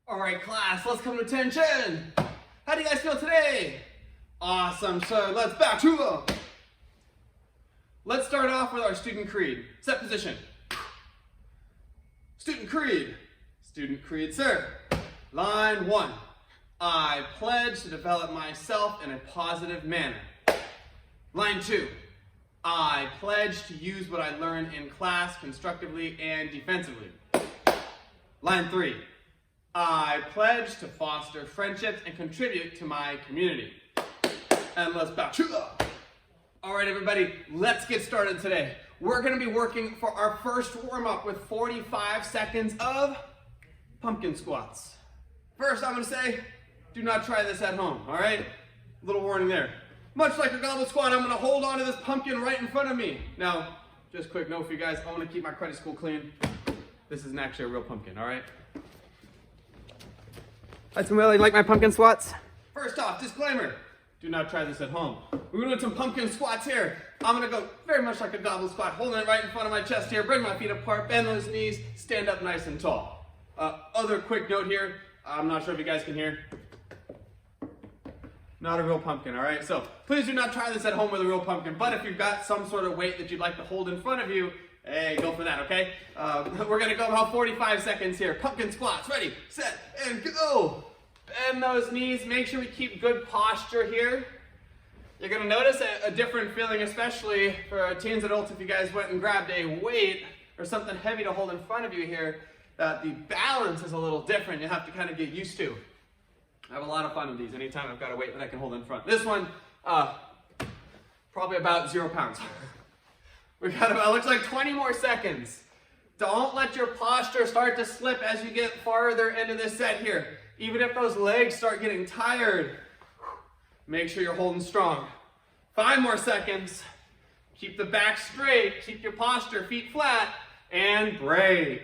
All right, class, let's come to attention. How do you guys feel today? Awesome, so let's back to up. Let's start off with our student creed. Set position. Student creed. Student creed, sir. Line 1. I pledge to develop myself in a positive manner. Line 2. I pledge to use what I learn in class constructively and defensively. Line 3. I pledge to foster friendships and contribute to my community. And let's back to up. All right, everybody, let's get started today. We're going to be working for our first warm-up with 45 seconds of pumpkin squats. First, I'm going to say, do not try this at home, all right? Little warning there. Much like a goblet squat, I'm going to hold on to this pumpkin right in front of me. Now, just a quick note for you guys, I want to keep my credit school clean. This isn't actually a real pumpkin, all right? That's really like my pumpkin squats. First off, disclaimer. Do not try this at home. We're gonna do some pumpkin squats here. I'm gonna go very much like a goblet squat, holding it right in front of my chest here, bring my feet apart, bend those knees, stand up nice and tall. Other quick note here, I'm not sure if you guys can hear. Not a real pumpkin, all right? So please do not try this at home with a real pumpkin, but if you've got some sort of weight that you'd like to hold in front of you, hey, go for that, okay? We're gonna go about 45 seconds here. Pumpkin squats, ready, set, and go. Bend those knees, make sure we keep good posture here. You're gonna notice a different feeling, especially for teens, adults, if you guys went and grabbed a weight or something heavy to hold in front of you here, that the balance is a little different. You have to kind of get used to. I have a lot of fun with these anytime I've got a weight that I can hold in front. This one, probably about 0 pounds. We got about, looks like 20 more seconds. Don't let your posture start to slip as you get farther into this set here. Even if those legs start getting tired, make sure you're holding strong. 5 more seconds. Keep the back straight, keep your posture, feet flat, and break.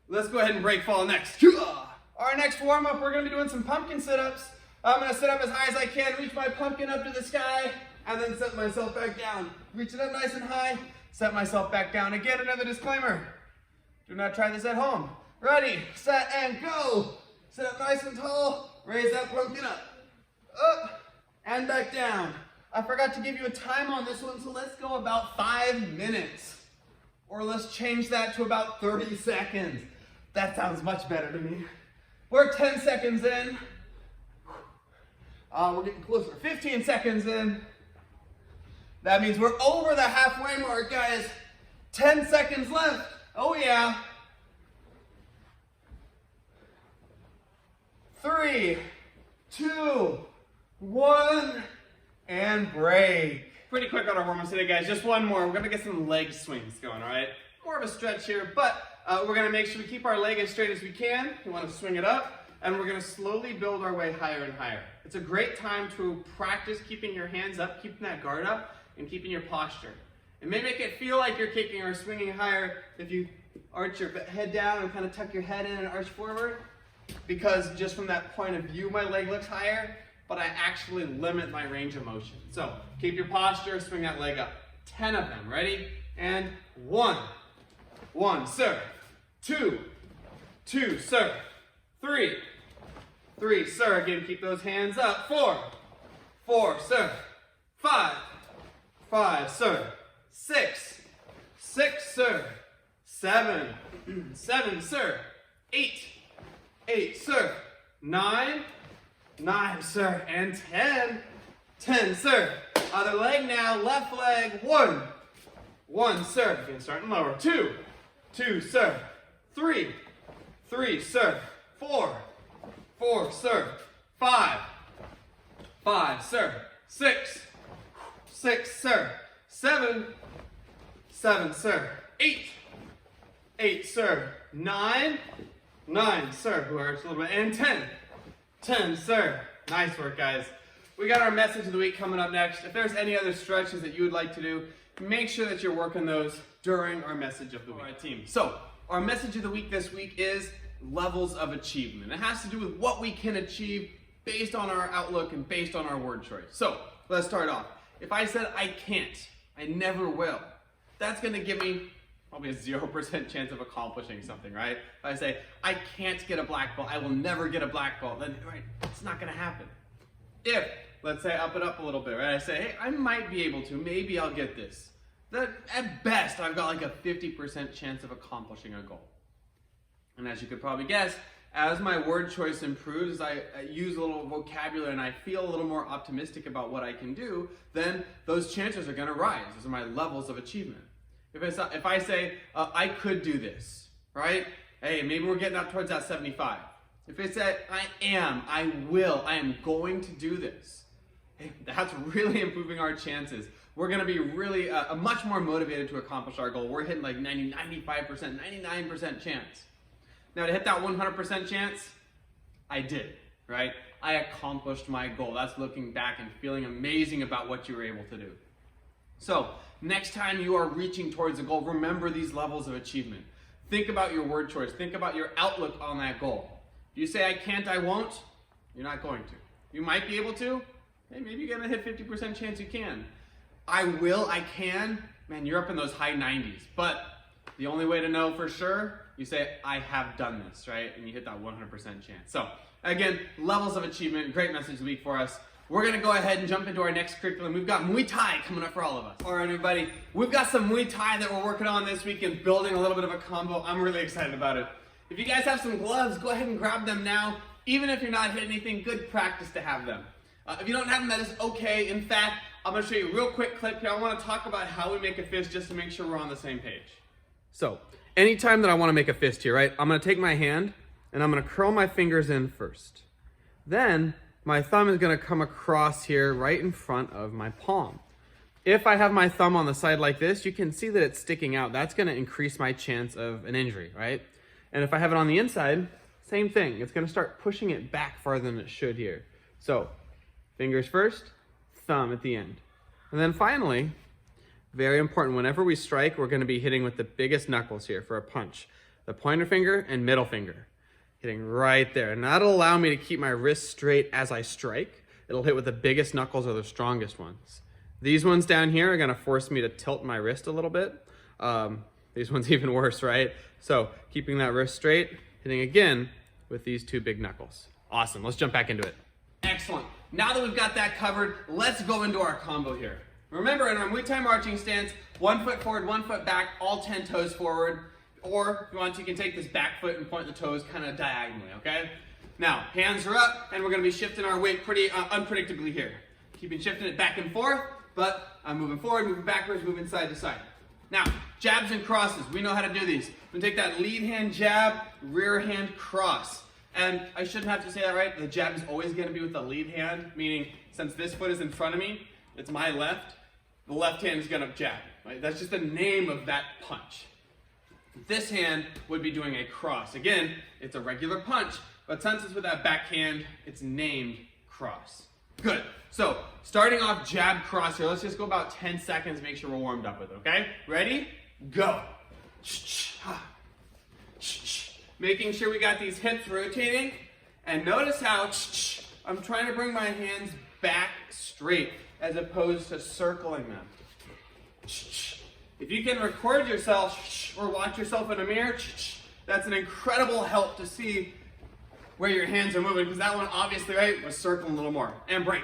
Let's go ahead and break fall next. Our next warm-up, we're gonna be doing some pumpkin sit-ups. I'm gonna sit up as high as I can, reach my pumpkin up to the sky, and then set myself back down. Reach it up nice and high, set myself back down. Again, another disclaimer. Do not try this at home. Ready, set, and go. Sit up nice and tall, raise that pumpkin up, and back down. I forgot to give you a time on this one, so let's go about 5 minutes. Or let's change that to about 30 seconds. That sounds much better to me. We're 10 seconds in. We're getting closer. 15 seconds in. That means we're over the halfway mark, guys. 10 seconds left. Oh yeah. 3, 2, 1, and break. Pretty quick on our warm-ups today, guys. Just one more. We're gonna get some leg swings going, all right? More of a stretch here, but we're gonna make sure we keep our leg as straight as we can. We wanna swing it up, and we're gonna slowly build our way higher and higher. It's a great time to practice keeping your hands up, keeping that guard up, and keeping your posture. It may make it feel like you're kicking or swinging higher if you arch your head down and kind of tuck your head in and arch forward, because just from that point of view, my leg looks higher, but I actually limit my range of motion. So keep your posture, swing that leg up. 10 of them, ready? And 1, 1, sir. 2, 2, sir. 3, 3, sir. Again, keep those hands up. 4, 4, sir. 5, 5, sir. 6, 6, sir. 7, 7, sir. 8, 8, sir. 9, 9, sir. And 10, 10, sir. Other leg now, left leg. 1, 1, sir. Again, starting lower. 2, 2, sir. 3, 3, sir. 4, 4, sir. 5, 5, sir. 6, 6, sir. 7, 7, sir. 8, 8, sir. 9, 9, sir. Who hurts a little bit. And 10, 10, sir. Nice work, guys. We got our message of the week coming up next. If there's any other stretches that you would like to do, make sure that you're working those during our message of the week. All right, team. So our message of the week this week is levels of achievement. It has to do with what we can achieve based on our outlook and based on our word choice. So let's start off. If I said I can't, I never will, that's going to give me probably a 0% chance of accomplishing something, right? If I say, I can't get a black belt, I will never get a black belt, then right, it's not gonna happen. If, let's say, I up it up a little bit, right? I say, hey, I might be able to, maybe I'll get this. Then at best, I've got like a 50% chance of accomplishing a goal. And as you could probably guess, as my word choice improves, as I use a little vocabulary and I feel a little more optimistic about what I can do, then those chances are gonna rise. Those are my levels of achievement. If I say, I could do this, right? Hey, maybe we're getting up towards that 75. If I say, I will, I am going to do this, hey, that's really improving our chances. We're gonna be really much more motivated to accomplish our goal. We're hitting like 90, 95%, 99% chance. Now to hit that 100% chance, I did, right? I accomplished my goal. That's looking back and feeling amazing about what you were able to do. So next time you are reaching towards a goal, remember these levels of achievement. Think about your word choice. Think about your outlook on that goal. If you say, I can't, I won't, you're not going to. You might be able to. Hey, maybe you're gonna hit 50% chance you can. I will, I can, man, you're up in those high 90s. But the only way to know for sure, you say, I have done this, right? And you hit that 100% chance. So again, levels of achievement, great message of the week for us. We're gonna go ahead and jump into our next curriculum. We've got Muay Thai coming up for all of us. All right, everybody, we've got some Muay Thai that we're working on this week and building a little bit of a combo. I'm really excited about it. If you guys have some gloves, go ahead and grab them now. Even if you're not hitting anything, good practice to have them. If you don't have them, that is okay. In fact, I'm gonna show you a real quick clip here. I wanna talk about how we make a fist just to make sure we're on the same page. So, anytime that I wanna make a fist here, right, I'm gonna take my hand and I'm gonna curl my fingers in first. Then, my thumb is gonna come across here right in front of my palm. If I have my thumb on the side like this, you can see that it's sticking out. That's gonna increase my chance of an injury, right? And if I have it on the inside, same thing. It's gonna start pushing it back farther than it should here. So, fingers first, thumb at the end. And then finally, very important, whenever we strike, we're gonna be hitting with the biggest knuckles here for a punch. The pointer finger and middle finger. Hitting right there. And that'll allow me to keep my wrist straight as I strike. It'll hit with the biggest knuckles or the strongest ones. These ones down here are gonna force me to tilt my wrist a little bit. These ones even worse, right? So keeping that wrist straight, hitting again with these two big knuckles. Awesome, let's jump back into it. Excellent. Now that we've got that covered, let's go into our combo here. Remember, in our Muay Thai marching stance, 1 foot forward, 1 foot back, all 10 toes forward. Or if you want to, you can take this back foot and point the toes kind of diagonally, okay? Now, hands are up, and we're gonna be shifting our weight pretty unpredictably here. Keeping shifting it back and forth, but I'm moving forward, moving backwards, moving side to side. Now, jabs and crosses, we know how to do these. We're gonna take that lead hand jab, rear hand cross. And I shouldn't have to say that right, the jab is always gonna be with the lead hand, meaning since this foot is in front of me, it's my left, the left hand is gonna jab, right? That's just the name of that punch. This hand would be doing a cross. Again, it's a regular punch, but since it's with that backhand, it's named cross. Good. So, starting off jab cross here, let's just go about 10 seconds, make sure we're warmed up with it, okay? Ready? Go. Making sure we got these hips rotating, and notice how I'm trying to bring my hands back straight as opposed to circling them. If you can record yourself or watch yourself in a mirror, that's an incredible help to see where your hands are moving, because that one obviously, right, was circling a little more. And break.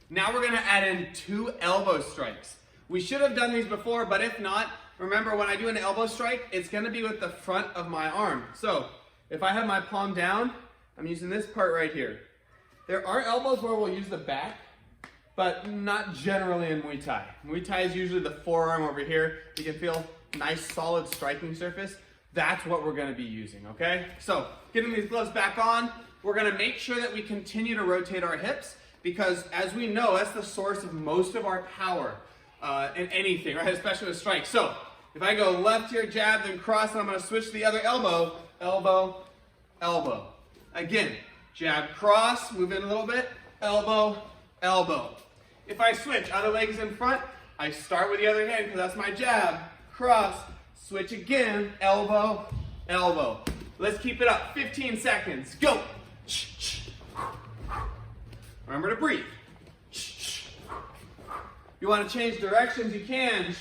Now we're gonna add in 2 elbow strikes. We should have done these before, but if not, remember when I do an elbow strike, it's gonna be with the front of my arm. So if I have my palm down, I'm using this part right here. There are elbows where we'll use the back, but not generally in Muay Thai. Muay Thai is usually the forearm over here. You can feel nice solid striking surface. That's what we're gonna be using, okay? So getting these gloves back on, we're gonna make sure that we continue to rotate our hips, because as we know, that's the source of most of our power in anything, right? Especially with strikes. So if I go left here, jab, then cross, and I'm gonna switch to the other elbow, elbow, elbow. Again, jab, cross, move in a little bit, elbow, elbow. If I switch, other leg is in front, I start with the other hand because that's my jab, cross, switch again, elbow, elbow. Let's keep it up, 15 seconds, go. Remember to breathe. You want to change directions, you can.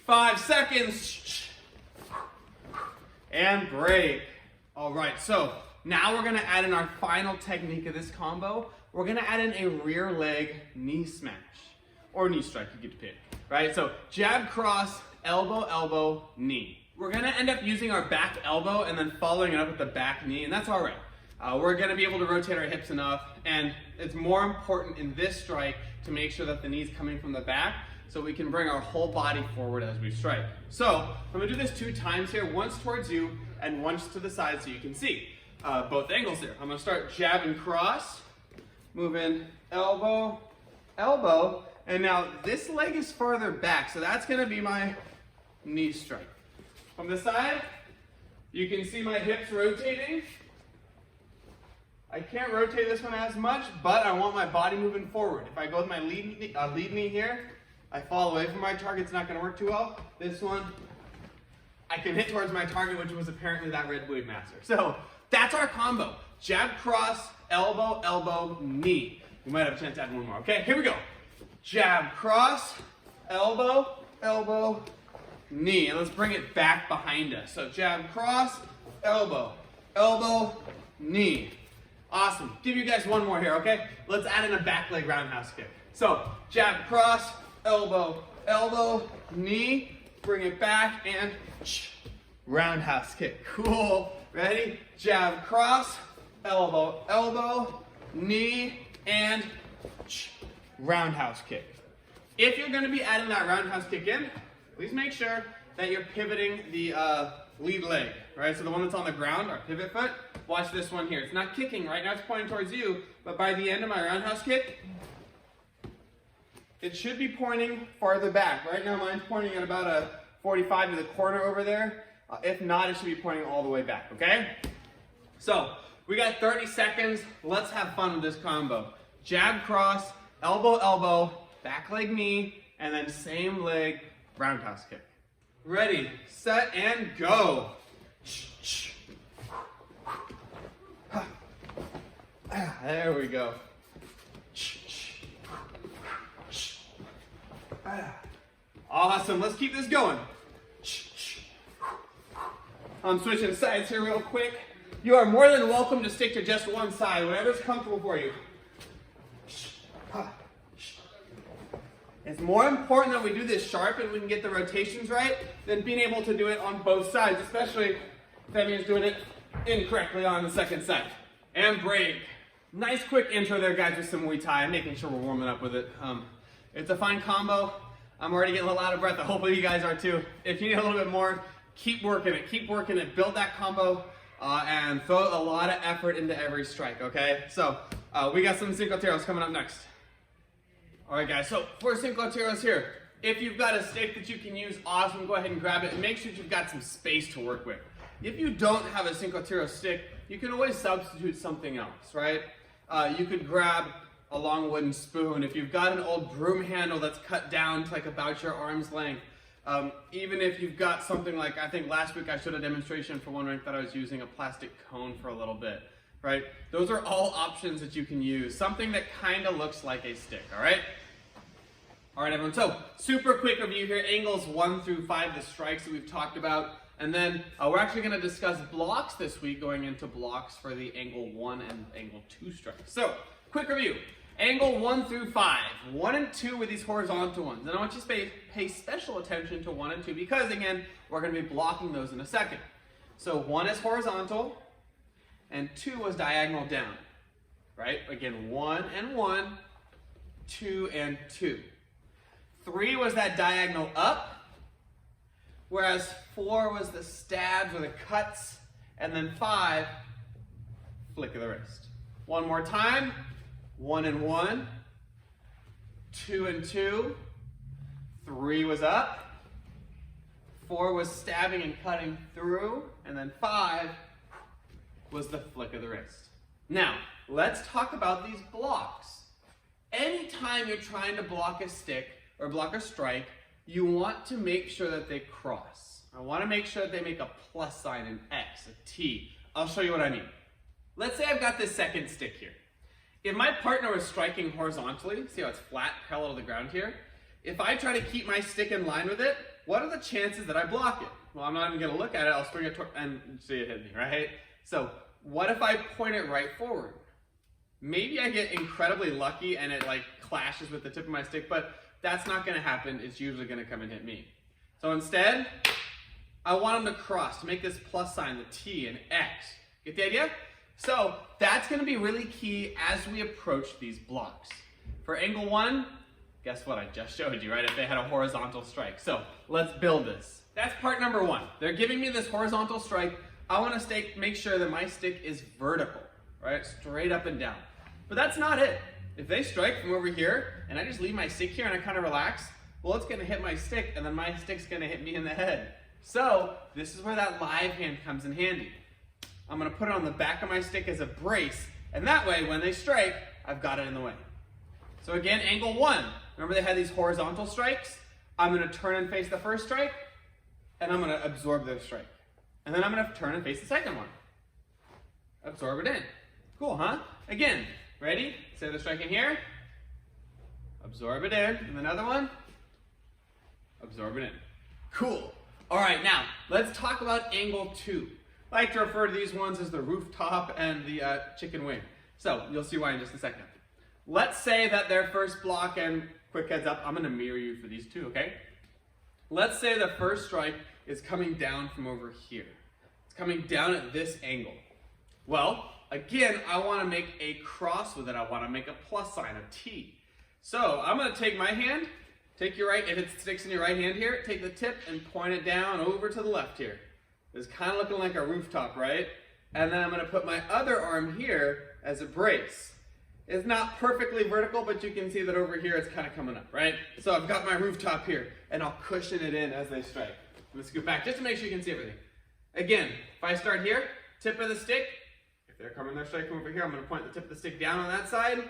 5 seconds. And break. All right, so now we're gonna add in our final technique of this combo. We're gonna add in a rear leg knee smash, or knee strike, you get to pick, right? So jab, cross, elbow, elbow, knee. We're gonna end up using our back elbow and then following it up with the back knee, and that's all right. We're gonna be able to rotate our hips enough, and it's more important in this strike to make sure that the knee's coming from the back so we can bring our whole body forward as we strike. So I'm gonna do this 2 times here, once towards you and once to the side so you can see both angles here. I'm gonna start jab and cross, move in elbow, elbow, and now this leg is farther back, so that's gonna be my knee strike. From the side, you can see my hips rotating. I can't rotate this one as much, but I want my body moving forward. If I go with my lead knee here, I fall away from my target, it's not gonna work too well. This one, I can hit towards my target, which was apparently that red Blade Master. So that's our combo. Jab, cross, elbow, elbow, knee. We might have a chance to add one more. Okay, here we go. Jab, cross, elbow, elbow, knee. And let's bring it back behind us. So jab, cross, elbow, elbow, knee. Awesome. Give you guys one more here, okay? Let's add in a back leg roundhouse kick. So jab, cross, elbow, elbow, knee. Bring it back and roundhouse kick. Cool. Ready? Jab, cross, elbow, elbow, knee, and roundhouse kick. If you're going to be adding that roundhouse kick in, please make sure that you're pivoting the lead leg, right? So the one that's on the ground, our pivot foot, watch this one here. It's not kicking right now, it's pointing towards you, but by the end of my roundhouse kick, it should be pointing farther back. Right now mine's pointing at about a 45 to the corner over there. If not, it should be pointing all the way back, okay? So we got 30 seconds. Let's have fun with this combo. Jab, cross, elbow, elbow, back leg knee, and then same leg roundhouse kick. Ready, set, and go. There we go. Awesome, let's keep this going. I'm switching sides here real quick. You are more than welcome to stick to just one side, whatever's comfortable for you. It's more important that we do this sharp and we can get the rotations right than being able to do it on both sides, especially if that means doing it incorrectly on the second side. And break. Nice quick intro there, guys, with some Muay Thai, making sure we're warming up with it. It's a fine combo. I'm already getting a little out of breath. Hopefully you guys are too. If you need a little bit more, keep working it, build that combo, and throw a lot of effort into every strike, okay? So, we got some Senkotiros coming up next. All right, guys, so for Senkotiros here, if you've got a stick that you can use, awesome, go ahead and grab it, and make sure you've got some space to work with. If you don't have a Senkotiros stick, you can always substitute something else, right? You could grab a long wooden spoon. If you've got an old broom handle that's cut down to like about your arm's length, even if you've got something like, I think last week I showed a demonstration for one rank that I was using a plastic cone for a little bit, right? Those are all options that you can use. Something that kind of looks like a stick, all right? All right, everyone, so super quick review here, angles 1 through 5, the strikes that we've talked about, and then we're actually gonna discuss blocks this week, going into blocks for the angle 1 and angle 2 strikes. So, quick review. Angle 1 through 5, 1 and 2 with these horizontal ones. And I want you to pay special attention to 1 and 2 because, again, we're going to be blocking those in a second. So 1 is horizontal and 2 was diagonal down, right? Again, 1 and 1, 2 and 2. 3 was that diagonal up, whereas 4 was the stabs or the cuts, and then 5, flick of the wrist. One more time. 1 and 1, 2 and 2, 3 was up, 4 was stabbing and cutting through, and then 5 was the flick of the wrist. Now, let's talk about these blocks. Anytime you're trying to block a stick or block a strike, you want to make sure that they cross. I want to make sure that they make a plus sign, an X, a T. I'll show you what I mean. Let's say I've got this second stick here. If my partner was striking horizontally, see how it's flat, parallel to the ground here? If I try to keep my stick in line with it, what are the chances that I block it? Well, I'm not even gonna look at it, I'll swing it and see it hit me, right? So what if I point it right forward? Maybe I get incredibly lucky and it like clashes with the tip of my stick, but that's not gonna happen. It's usually gonna come and hit me. So instead, I want them to cross, to make this plus sign, the T and X. Get the idea? So that's gonna be really key as we approach these blocks. For angle 1, guess what? I just showed you, right? If they had a horizontal strike. So let's build this. That's part number 1. They're giving me this horizontal strike. I want to make sure that my stick is vertical, right? Straight up and down. But that's not it. If they strike from over here and I just leave my stick here and I kind of relax, well, it's going to hit my stick and then my stick's going to hit me in the head. So this is where that live hand comes in handy. I'm going to put it on the back of my stick as a brace, and that way when they strike, I've got it in the way. So again, angle 1. Remember they had these horizontal strikes? I'm going to turn and face the first strike, and I'm going to absorb their strike. And then I'm going to turn and face the second one. Absorb it in. Cool, huh? Again, ready? Say the strike in here. Absorb it in. And another one. Absorb it in. Cool. All right, now let's talk about angle 2. I like to refer to these ones as the rooftop and the chicken wing. So you'll see why in just a second. Let's say that their first block, and quick heads up, I'm going to mirror you for these two, okay? Let's say the first strike is coming down from over here. It's coming down at this angle. Well, again, I want to make a cross with it. I want to make a plus sign, a T. So I'm going to take my hand, take your right, if it sticks in your right hand here, take the tip and point it down over to the left here. It's kind of looking like a rooftop, right? And then I'm going to put my other arm here as a brace. It's not perfectly vertical, but you can see that over here it's kind of coming up, right? So I've got my rooftop here, and I'll cushion it in as they strike. I'm going to scoot back just to make sure you can see everything. Again, if I start here, tip of the stick, if they're coming their strike from over here, I'm going to point the tip of the stick down on that side,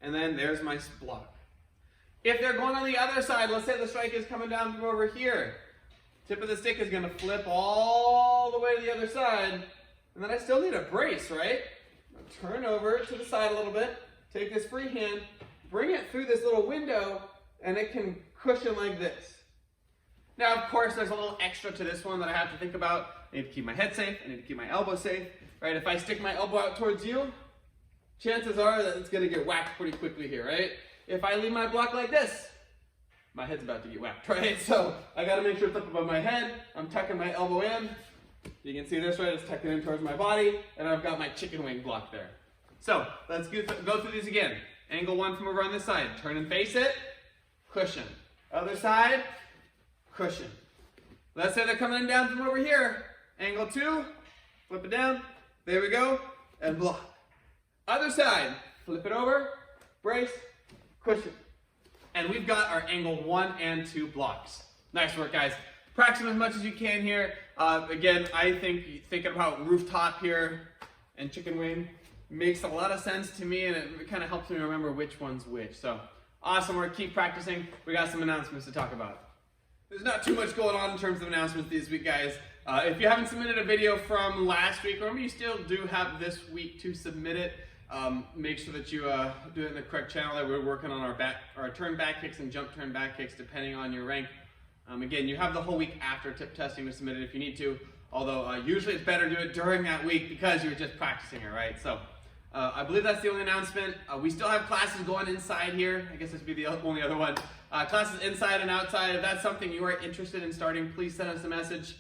and then there's my block. If they're going on the other side, let's say the strike is coming down from over here, tip of the stick is going to flip all the way to the other side, and then I still need a brace, right? Turn over to the side a little bit, take this free hand, bring it through this little window, and it can cushion like this. Now, of course, there's a little extra to this one that I have to think about. I need to keep my head safe, I need to keep my elbow safe, right? If I stick my elbow out towards you, chances are that it's gonna get whacked pretty quickly here, right? If I leave my block like this, my head's about to get whacked, right? So I gotta make sure it's up above my head, I'm tucking my elbow in. You can see this, right? It's tucking in towards my body, and I've got my chicken wing block there. So let's go through these again. Angle 1 from over on this side. Turn and face it, cushion. Other side, cushion. Let's say they're coming down from over here. Angle 2, flip it down. There we go, and block. Other side, flip it over, brace, cushion. And we've got our angle 1 and 2 blocks. Nice work, guys. Practice them as much as you can here. Again, I think thinking about rooftop here and chicken wing makes a lot of sense to me, and it kind of helps me remember which one's which. So awesome work. Keep practicing. We got some announcements to talk about. There's not too much going on in terms of announcements this week, guys. If you haven't submitted a video from last week, remember you still do have this week to submit it. Make sure that you do it in the correct channel. That we're working on our turn back kicks and jump turn back kicks depending on your rank. Again, you have the whole week after tip testing to submit it if you need to, although usually it's better to do it during that week because you're just practicing it, right? So I believe that's the only announcement. We still have classes going inside here. I guess this would be the only other one. Classes inside and outside. If that's something you are interested in starting, please send us a message.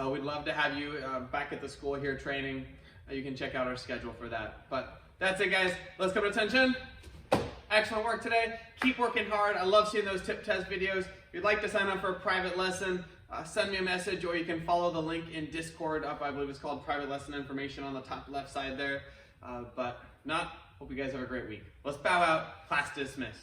We'd love to have you back at the school here training. You can check out our schedule for that. But that's it, guys. Let's come to attention. Excellent work today. Keep working hard. I love seeing those tip test videos. If you'd like to sign up for a private lesson, send me a message, or you can follow the link in Discord up. I believe it's called Private Lesson Information on the top left side there. But if not, hope you guys have a great week. Let's bow out. Class dismissed.